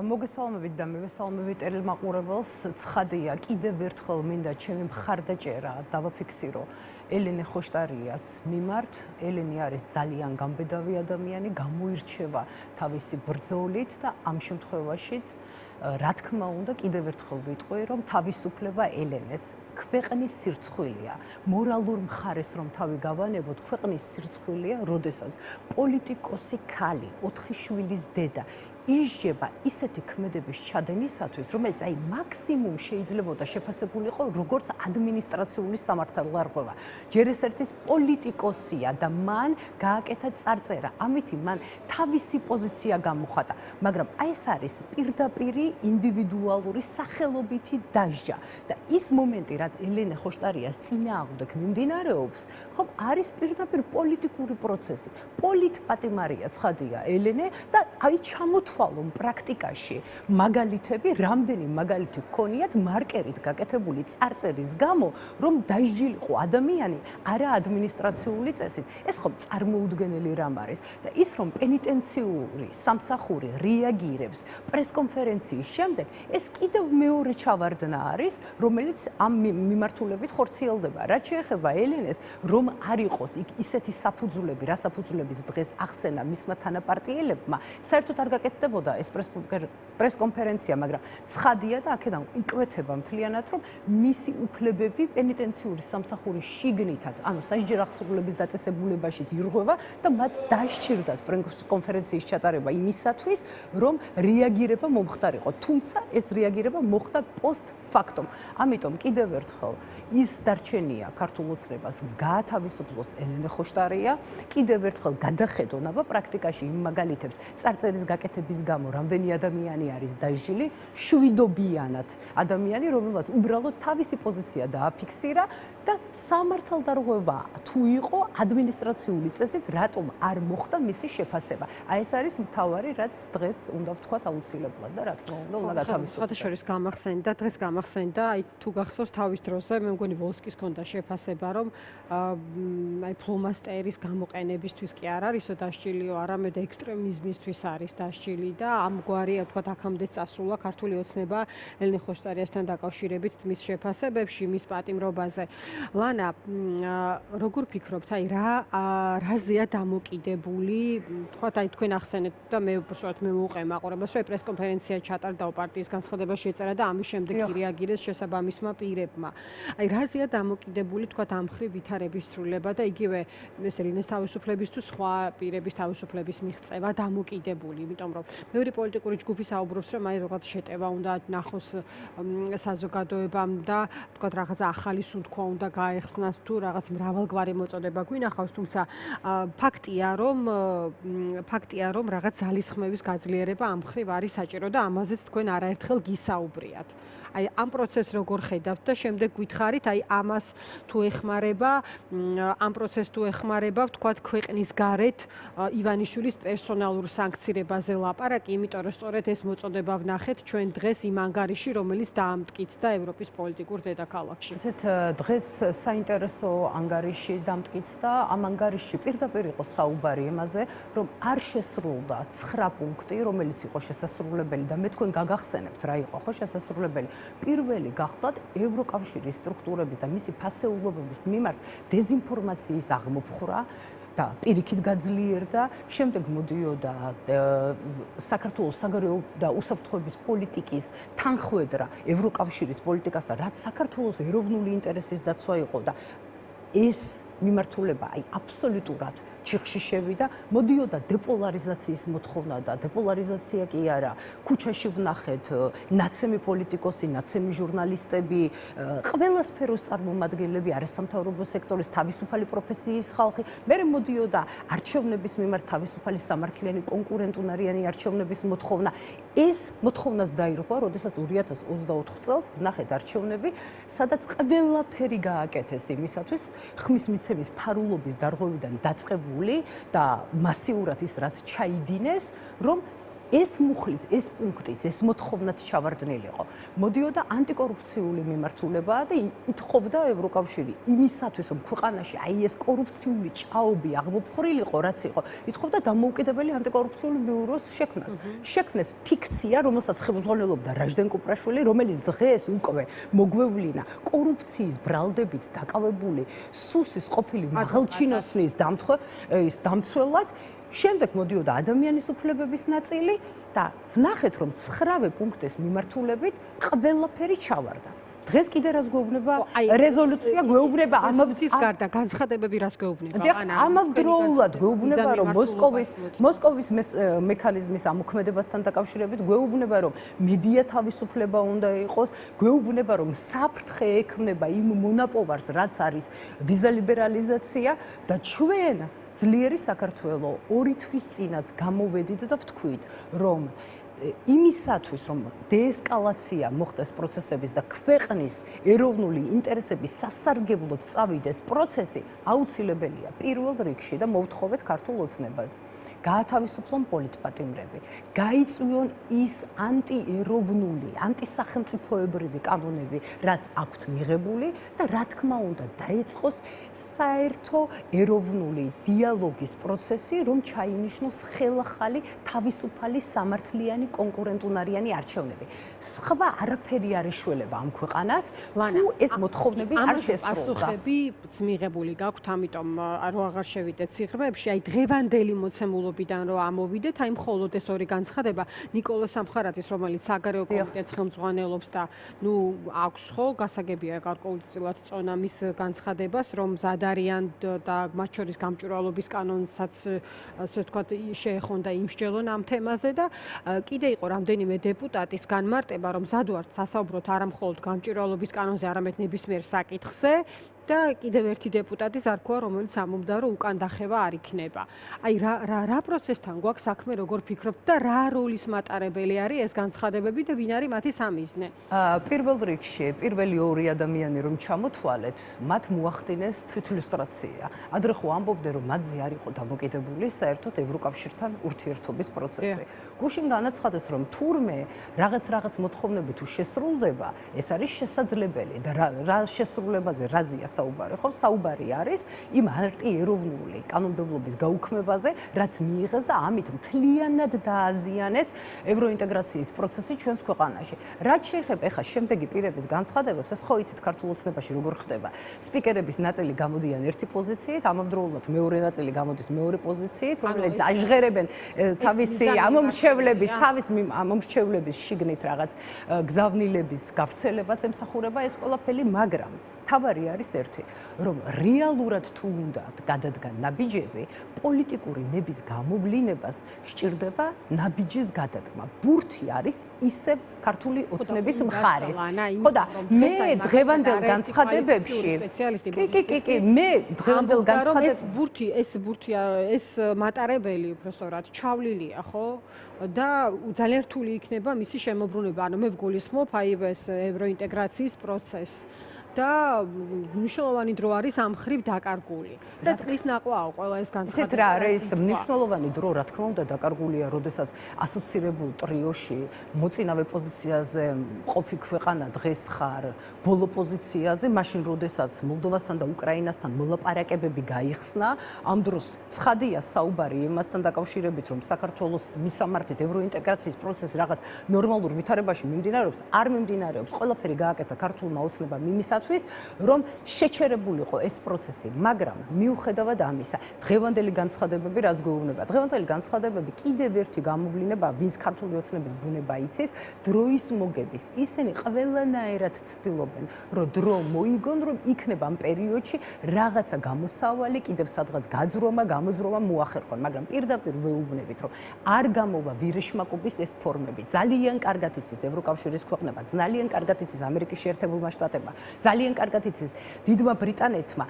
მოგესალმებით და მივესალმებით ტელემაყურებელს. ცხადია, კიდევ ერთხელ მინდა ჩემი მხარდაჭერა დავაფიქსირო ელენე ხოშტარიას მიმართ. ელენე არის ძალიან გამბედავი ადამიანი, გამოირჩევა თავისი ბრძოლით და ამ შემთხვევაშიც რა თქმა უნდა კიდევ ერთხელ ვიტყვი, რომ თავისუფლება ელენეს ქვეყნის სირცხვილია. მორალურ მხარეს რომ თავი გავანებოთ, ქვეყნის სირცხვილია, როდესაც პოლიტიკოსი ქალი, 4 შვილის დედა ისჯება ისეთი ქმედების ჩადენისათვის, რომელიც მაქსიმუმ შეიძლებოდა შეფასებულიყო როგორც ადმინისტრაციული სამართალდარღვევა. ჯერ ეს ერთის პოლიტიკოსია და მან გააკეთა წარწერა. ამითი მან თავისი პოზიცია გამოხატა, მაგრამ ეს არის პირდაპირი ინდივიდუალური სახელობითი დასჯა და ის მომენტი, რაც ელენე ხოშტარიას წინააღმდეგ მიმდინარეობს, ხომ არის პირდაპირ პოლიტიკური პროცესი. პოლიტპატიმარია ცხადია ელენე და ჩამოთვალონ პრაქტიკაში მაგალითები, რამდენი მაგალითი გქონიათ მარკერით გაკეთებული წარწერის გამო, რომ დასჯილიყო ადამიანი არა ადმინისტრაციული წესით. ეს ხომ წარმოუდგენელი რამ არის და ის რომ პენიტენციური სამსახური რეაგირებს პრესკონფერენციის შემდეგ, ეს კიდევ მეორე ჩავარდნა არის, რომელიც ამ მიმართულებით ხორციელდება. რაც შეეხება ელენეს, რომ არ იყოს ისეთი საფუძვლები, რა საფუძვლებიც დღეს ახსენა მისმა თანაპარტიელებმა, საერთოდ არ გაკეთდებოდა ეს პრესკონფერენცია, მაგრამ ცხადია და აქედან იკვეთება მთლიანად, რომ მისი უფლებები პენიტენციური სამსახურის შიგნითაც, ანუ სასჯელ აღსრულების დაწესებულებაშიც ირღვევა და მათ დასჭირდათ პრესკონფერენციის ჩატარება იმისათვის, რომ რეაგირება მომხდარიყო. თუმცა ეს რეაგირება მოხდა პოსტ-ფაქტომ. ამიტომ კიდევ ერთხელ ის დარჩენია ქართულ ოცნებას, რომ გაათავისუფლოს ელენე ხოშტარია, კიდევ ერთხელ გადახედონ აბა პრაქტიკაში იმ მაგალითებს წარწერის გაკეთების გამო რამდენი ადამიანი არის დასჯილი, შვიდობიანად ადამიანი, რომელმაც უბრალოდ თავისი პოზიცია დააფიქსირა და სამართალდარღვევა თუ იყო ადმინისტრაციული წესით, რატომ არ მოხდა მისი შეფასება. ეს არის მთავარი, რაც დღეს უნდა ვთქვათ აუცილებლად და რა თქმა უნდა, უნდა გათავისუფლდეს. სხვადასხვა გამახსენდა, დღეს გამახსენდა, თუ გახსოვს თავის დროზე, მე მგონი ვოლსკის ჰქონდა შეფასება, რომ ფლომასტერის გამოყენებისთვის კი არ არისო დასჯილიო, არამედ ექსტრემიზმისთვის არის დასჯილი და ამგვარი, ვთქვათ, აქამდე წასულა ქართული ოცნება ელენე ხოშტარიასთან დაკავშირებით მის შეფასებებში, მის პატიმრობაზე. ლანა, როგორ ფიქრობთ, რაზეა დამოკიდებული, ვთქვათ, თქვენ ახსენეთ და მე უბრალოდ მოვუყე მაყურებელს, რომ პრესკონფერენცია ჩატარდა პარტიის განცხადებაში ეწერა და ამის შემდეგ რეაგირეს შესაბამისმა პირებმა. რაზეა დამოკიდებული, ვთქვათ, ამ მხრივ ვითარების სრულება და იგივე ეს ელენეს თავისუფლების თუ სხვა პირების თავისუფლების მიღწევა დამოკიდებული, იმიტომ რომ მეორე პოლიტიკური ჯგუფი საუბრობს, რომ რაღაც შეტევა უნდა ნახოს საზოგადოებამ და ვთქვათ, რაღაც ახალი სუნთქვა უნდა გაეხსნას თუ რაღაც მრავალგვარი მოწოდება გვინახავს, თუმცა ფაქტია, რომ რაღაც ძალისხმევის გაძლიერება ამ მხრივ არის საჭირო და ამაზეც თქვენ არაერთხელ გისაუბრიათ. ამ პროცესს როგორ ხედავთ და შემდეგ გითხარით, ამას თუ ეხმარება, ამ პროცესს თუ ეხმარება, ვთქვათ, ქვეყნის გარეთ ივანიშვილის პერსონალურ სანქცირებაზე ლაპარაკი, იმიტომ რომ სწორედ ეს მოწოდება ვნახეთ ჩვენ დღეს იმ ანგარიში, რომელიც დაამტკიცდა ევროპის პოლიტიკურ დედაქალაქში. ესეთ დღეს საინტერესო ანგარიში დამტკიცდა, ამ ანგარიშში პირდაპირ იყო საუბარი იმაზე, რომ არ შესრულდა 9 პუნქტი, რომელიც იყო შესასრულებელი და მე თქვენ გაგახსენებთ რა იყო ხო შესასრულებელი. პირველი გახლდათ ევროკავშირის სტრუქტურების და მისი ფასეულობების მიმართ დეზინფორმაციის აღმოფხვრა და პირიქით გაძლიერდა, შემდეგ მოდიოდა საქართველოს საგარეო და უსაფრთხოების პოლიტიკის თანხwebdriver ევროკავშირის პოლიტიკასთან, რაც საქართველოს ეროვნული ინტერესის დაცვა იყო და ეს მიმართულება აბსოლუტურად ჩიხში შევიდა, მოდიოდა დეპოლარიზაციის მოთხოვნა და დეპოლარიზაცია კი არა, ქუჩაში ვნახეთ ნაცემი პოლიტიკოსი, ნაცემი ჟურნალისტები, ყველა სფეროს წარმომადგენლები, არასამთავრობო სექტორის თავისუფალი პროფესიის ხალხი, მერე მოდიოდა არჩევნების მიმართ თავისუფალი სამართლიანი კონკურენტუნარიანი არჩევნების მოთხოვნა. ეს მოთხოვნაც დაირღვა, როდესაც 2024 წელს ვნახეთ არჩევნები, სადაც ყველაფერი გააკეთეს იმისათვის, ხმის მიცემის ფარულობის დარღვევიდან დაწყებული და მასიურად ის რაც ჩაიდინეს, რომ ეს მუხლიც, ეს პუნქტიც, ეს მოთხოვნაც ჩავარდნილიყო. მოდიოდა ანტიკორუფციული მიმართულებაა და ითხოვდა ევროკავშირი იმისათვის, რომ ქვეყანაში აი ეს კორუფციული ჭაობი აღმოფხრილიყო, რაც იყო, ითხოვდა დამოუკიდებელი ანტიკორუფციული ბიუროს შექმნას. შექმნეს ფიქცია, რომელსაც ხელმძღვანელობდა რაჟდენ კუპრაშვილი, რომელიც დღეს უკვე მოგვევლინა კორუფციის ბრალდებით დაკავებული სუსის ყოფილი მაღალჩინოსნის დამცველად. შემდეგ მოდიოდა ადამიანის უფლებების ნაწილი და ვნახეთ, რომ 9 პუნქტის მიმართულებით ყველაფერი ჩავარდა. დღეს კიდე რას გვეუბნება რეზოლუცია, გვეუბნება ამავდროულად გარდა განცხადებები რას გვეუბნება? ამავდროულად გვეუბნება, რომ მოსკოვის მექანიზმის ამოქმედებასთან დაკავშირებით გვეუბნება, რომ მედია თავისუფლება უნდა იყოს, გვეუბნება, რომ საფრთხე ექმნება იმ მონაპოვარს, რაც არის ვიზა ლიბერალიზაცია და ჩვენ ძლიერი საქართველო 2 თვის წინაც გამოვედით და ვთქვით, რომ იმისათვის, რომ დეესკალაცია მოხდეს პროცესების და ქვეყნის ეროვნული ინტერესების სასარგებლოდ წავიდეს პროცესი, აუცილებელია პირველ რიგში და მოვთხოვეთ ქართულ ოცნებას. გაათავისუფლონ პოლიტპატიმრები, გაიწვიონ ის ანტიეროვნული, ანტისახელმწიფოებრივი კანონები, რაც აქვთ მიღებული და რა თქმა უნდა დაეწყოს საერთო ეროვნული დიალოგის პროცესი, რომ ჩაინიშნოს ხელახალი, თავისუფალი, სამართლიანი, კონკურენტუნარიანი არჩევნები. სხვა არაფერი არ ეშველება ამ ქვეყანას, თუ ეს მოთხოვნები არ შესრულდა. პასუხები მიღებული გაქვთ, ამიტომ რო აღარ შევიდეთ სიღრმეებში, აი დღევანდელი მოცემულობა ბიდან რომ ამოვიდეთ, აი მხოლოდ ეს ორი განცხადება ნიკოლოზ სამხარაძის, რომელიც საგარეო კომიტეტს ხელმძღვანელობს და ნუ აქვს ხო გასაგებია გარკვეულწილად წონა მის განცხადებას, რომ მზად არიან და მათ შორის გამჭვირვალობის კანონსაც ასე ვთქვათ შეეხონდა იმსჯელონ ამ თემაზე და კიდე იყო რამდენიმე დეპუტატის განმარტება, რომ მზად ვართ სასაუბროთ არა მხოლოდ გამჭვირვალობის კანონზე, არამედ ნებისმიერ საკითხზე და კიდევ ერთი დეპუტატი ზარქოა, რომელიც ამბობდა, რომ უკან დახევა არ იქნება. აი რა პროცესთან გვაქვს საქმე, როგორ ფიქრობთ და რა როლის მატარებელი არის ეს განცხადებები და ვინ არის მათი სამიზნე? პირველ რიგში, პირველი 2 ადამიანი რომ ჩამოთვალეთ, მათ მოახდინეს თვითილუსტრაცია. ადრე ხო ამბობდნენ, რომ მათზე არ იყო დამოკიდებული საერთოდ ევროკავშირთან ურთიერთობის პროცესი. გუშინ განაცხადეს, რომ თურმე რაღაც მოთხოვნები თუ შესრულდება, ეს არის შესაძლებელი და რა შესრულებაზე რაზეა საუბარი, ხო? საუბარი არის იმ ანტიეროვნული კანონმდებლობის გაუქმებაზე, რაც მიიღეს და ამით მთლიანად დააზიანეს ევროინტეგრაციის პროცესი ჩვენს ქვეყანაში. რაც შეეხება ახლა შემდეგი პირების განცხადებებს, ეს ხო იცით ქართულ ოცნებაში როგორ ხდება. სპიკერების ნაწილი გამოდიან ერთი პოზიციით, ამავდროულად მეორე ნაწილი გამოდის მეორე პოზიციით, რომელიც აჟღერებენ თავისი ამომრჩევლების შიგნით რაღაც გზავნილების გავრცელებას ემსახურება ეს ყველაფერი, მაგრამ თავარი არის ერთი, რომ რეალურად თუ უნდა გადადგან ნაბიჯები, პოლიტიკური ნების გამოვლინებას სჭირდება ნაბიჯის გადადგმა. ბურთი არის ისევ ქართული ოცნების მხარეს. ხო და მე დღევანდელ განცხადებებში კი, მე დღევანდელ განცხადებებში ეს მატარებელი უბრალოდ ჩავლილია, ხო? და ძალიან რთული იქნება მისი შემოbrunება. ანუ მე ვგულისხმობ აი ეს ევროინტეგრაციის პროცესს. და მნიშვნელოვანი დრო არის ამ ხრივ დაკარგული. და წყლის ნაყვაო ყველა ეს განცხადება. ცით რა არის მნიშვნელოვანი დრო, რა თქმა უნდა, დაკარგულია, როდესაც ასოცირებულ ტრიოში მოწინავე პოზიციაზე ყოფი ქვეყანა დღეს ხარ ბოლო პოზიციაზე, მაშინ როდესაც მოლდოვასთან და უკრაინასთან მოლაპარაკებები გაიხსნა, ამ დროს ცხადია საუბარი იმასთან დაკავშირებით, რომ საქართველოს მისამართით ევროინტეგრაციის პროცესი რაღაც ნორმალურ ვითარებაში მიმდინარეობს, არ მიმდინარეობს, ყველაფერი გააკეთა ქართულმა ოცნებამ იმისათვის, რომ შეჩერებულიყო ეს პროცესი, მაგრამ მიუხედავად ამისა, დღევანდელი განცხადებები რას გვეუბნება? დღევანდელი განცხადებები კიდევ ერთი გამოვლინებაა, ვინც ქართული ოცნების ბუნება იცის, დროის მოგების. ისინი ყველანაირად ცდილობენ, რომ დრო მოიგონ, რომ იქნება ამ პერიოდში რაღაცა გამოსავალი, კიდევ სადღაც გამოძრომა მოახერხონ, მაგრამ პირდაპირ ვეუბნებით, რომ არ გამოვა ვირეშმაკობის ეს ფორმები. ძალიან კარგად იცის ევროკავშირის ქვეყნებმა, ძალიან კარგად იცის ამერიკის შეერთებულმა შტატებმა, ძალიან კარგად იცის დიდმა ბრიტანეთმა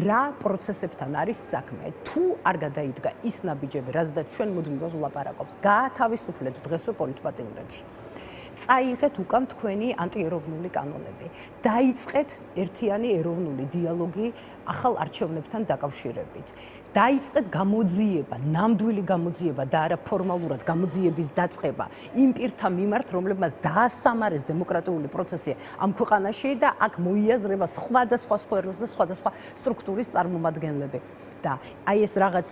რა პროცესებთან არის საქმე. თუ არ გადაიდგა ის ნაბიჯები, რაზეც ჩვენ მუდმივად ვლაპარაკობთ, გაათავისუფლეთ დღესვე პოლიტპატიმრები. წაიღეთ უკან თქვენი ანტიეროვნული კანონები. დაიწყეთ ერთიანი ეროვნული დიალოგი ახალ არჩევნებთან დაკავშირებით. დაიწყეთ გამოძიება, ნამდვილი გამოძიება და არა ფორმალურად გამოძიების დაწყება იმ პირთა მიმართ, რომლებმაც დაასამარეს დემოკრატიული პროცესი ამ ქვეყანაში და აქ მოიაზრება სხვადასხვა სფეროს და სხვადასხვა სტრუქტურის წარმომადგენლები. და აი ეს რაღაც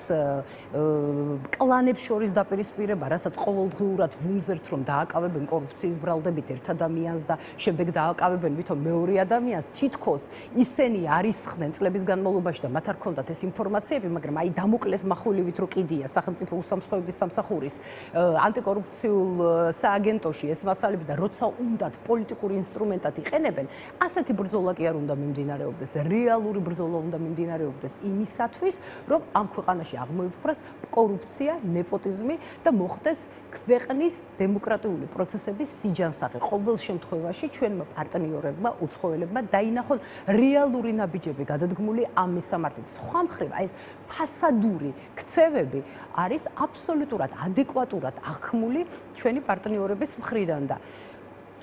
კლანებს შორის დაპირისპირება, რასაც ყოველდღიურად ვუმზერთ, რომ დააკავებენ კორუფციის ბრალდებით ერთ ადამიანს და შემდეგ დააკავებენ ვითომ მეორე ადამიანს, თითქოს ისინი არისხდნენ წლების განმავლობაში და მათ არ ჰქონდათ ეს ინფორმაციები, მაგრამ აი დამოკლეს מחვილივით რო კიდია სახელმწიფო უსამსხოების სამსახურის ანტიკორუფციულ სააგენტოში ეს მასალები და როცა უნდათ პოლიტიკური ინსტრუმენტად იყენებენ, ასეთი ბრძოლა კი არ უნდა მიმდინარეობდეს, რეალური ბრძოლა უნდა მიმდინარეობდეს იმისათვის, რომ ამ ქვეყანაში აღმოიფხვრას კორუფცია, ნეპოტიზმი და მოხდეს ქვეყნის დემოკრატიული პროცესების სიჯანსაღი. ყოველ შემთხვევაში ჩვენმა პარტნიორებმა, უცხოელებმა დაინახონ რეალური ნაბიჯები გადადგმული ამ მისამართით. სხვა მხრივ, აი ეს ფასადური ქცევები არის აბსოლუტურად ადეკვატურად აღქმული ჩვენი პარტნიორების მხრიდან და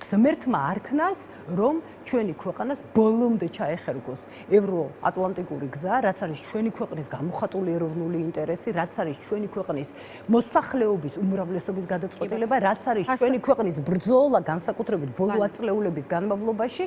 ღმერთმა არქნას, რომ ჩვენი ქვეყანას ბოლომდე ჩაეხერგოს ევროატლანტიკური გზა, რაც არის ჩვენი ქვეყნის გამოხატული ეროვნული ინტერესი, რაც არის ჩვენი ქვეყნის მოსახლეობის უმრავლესობის გადაწყვეტილება, რაც არის ჩვენი ქვეყნის ბრძოლა განსაკუთრებით ბოლო ათწლეულების განმავლობაში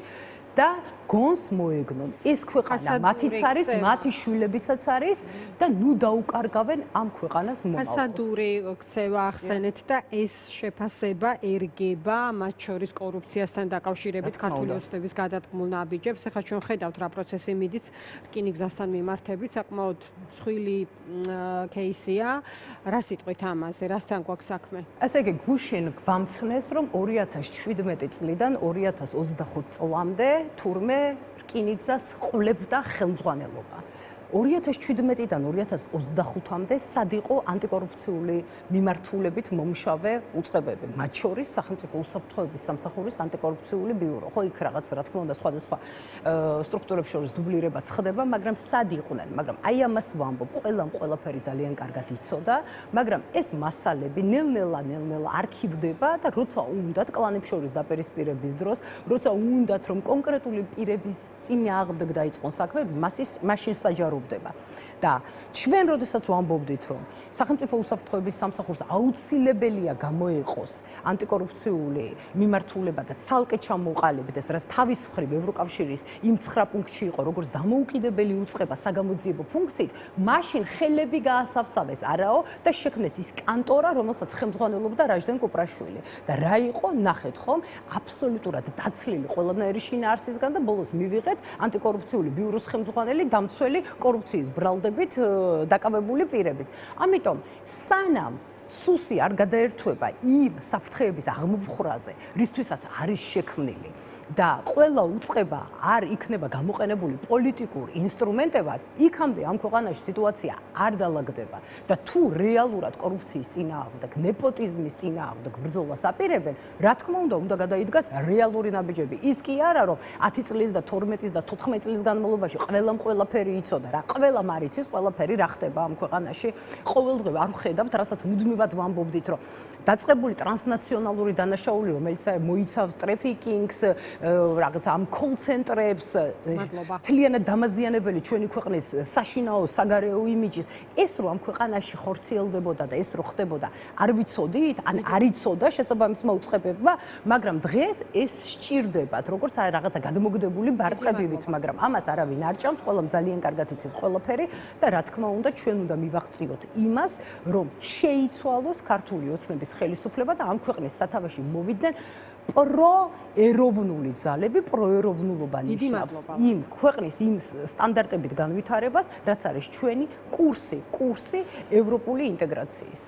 და გონს მოეგნონ. ეს ქვეყანა მათიც არის, მათი შვილებისაც არის და ნუ დაუკარგავენ ამ ქვეყანას მომავალს. ფასადური ქცევა ახსენეთ და ეს შეფასება ერგება მათ შორის კორუფციასთან დაკავშირებით ქართული ოცნების გადადგმულ ნაბიჯებს. ახლა ჩვენ ხედავთ რა პროცესი მიდის რკინიგზასთან მიმართებით, საკმაოდ მსხვილი кейსია. რა სიტყვით ამაზე, რასთან გვაქვს საქმე? ასე იგი, გუშინ გვამცნეს, რომ 2017 წლიდან 2025 წლამდე თურმე რკინიგზას ყულებდა ხელმძღვანელობა. 2017-დან 2025-მდე სად იყო ანტიკორუფციული მიმართულებით მომშავე უწყებები, მათ შორის სახელმწიფო უსაფრთხოების სამსახურის ანტიკორუფციული ბიურო. ხო, იქ რაღაც რა თქმა უნდა სხვადასხვა სტრუქტურებს შორის დუბლირებაც ხდება, მაგრამ სად იყვნენ? მაგრამ აი ამას ვამბობ, ყველაფერი ძალიან კარგად იცოდა, მაგრამ ეს მასალები ნელ-ნელა არქივდება და როცა უნდათ კლანებს შორის დაპირისპირების დროს, როცა უნდათ რომ კონკრეტული პირების წინააღმდეგ დაიწყონ საქმე, მაშინ საჯარო და ჩვენ როდესაც ვამბობდით, რომ სახელმწიფო უსაფრთხოების სამსახურს აუცილებელია გამოეყოს ანტიკორუფციული მიმართულება და ცალკე ჩამოყალიბდეს, რაც თავის მხრივ ევროკავშირის იმ 9 პუნქტში იყო, როგორც დამოუკიდებელი უწყება საგამოძიებო ფუნქციით, მაშინ ხელები გაასავსავეს არაო და შექმნეს ის კანტორა, რომელსაც ხელმძღვანელობდა რაჟდენ კუპრაშვილი. და რა იყო, ნახეთ ხომ, აბსოლუტურად დაცლილი ყველანაირი შინაარსისგან და ბოლოს მივიღეთ ანტიკორუფციული ბიუროს ხელმძღვანელი დამცველი კორუფციის ბრალდებით დაკავებული პირების. ამიტომ სანამ სუსი არ გადაერთვება იმ საფრთხეების აღმოფხვრაზე, რისთვისაც არის შექმნილი და ყველა უწყება არ იქნება გამოყენებული პოლიტიკურ ინსტრუმენტებად, იქამდე ამ ქვეყანაში სიტუაცია არ დაალაგდება და თუ რეალურად კორუფციის წინააღმდეგ, ნეპოტიზმის წინააღმდეგ ბრძოლას აპირებენ, რა თქმა უნდა გადაიდგას რეალური ნაბიჯები. ის კი არა, რომ 10 წლის და 12 და 14 წლის განმავლობაში ყველაფერი იცოდა რა. ყველამ არ იცის, ყველაფერი რა ხდება ამ ქვეყანაში. ყოველდღე არ ვხედავთ, რასაც მუდმივად ვამბობდით, რომ დაწყებული ტრანსნაციონალური დანაშაული, რომელიც მოიცავს ტრაფიკინგს, რაღაც ამ კოლ-ცენტრებს, მთლიანად დამაზიანებელი ჩვენი ქვეყნის საშინაო საგარეო იმიჯის, ეს რო ამ ქვეყანაში ხორციელდებოდა და ეს რო ხდებოდა, არ ვიცოდით, ან არ იცოდა შესაბამისმა უწყებებმა, მაგრამ დღეს ეს სჭირდებათ, როგორც რაღაცა გადამოგდებული ბარტყებივით, მაგრამ ამას არავინ არ ჭამს, ყველამ ძალიან კარგად იცის ყველაფერი და რა თქმა უნდა, ჩვენ უნდა მივახციოთ იმას, რომ შეიცვალოს ქართული ოცნების ხელისუფლება და ამ ქვეყნის სათავეში მოვიდნენ პროეროვნული ძალები, პროეროვნულობა ნიშნავს იმ ქვეყნის იმ სტანდარტებით განვითარებას, რაც არის ჩვენი კურსი ევროპული ინტეგრაციის.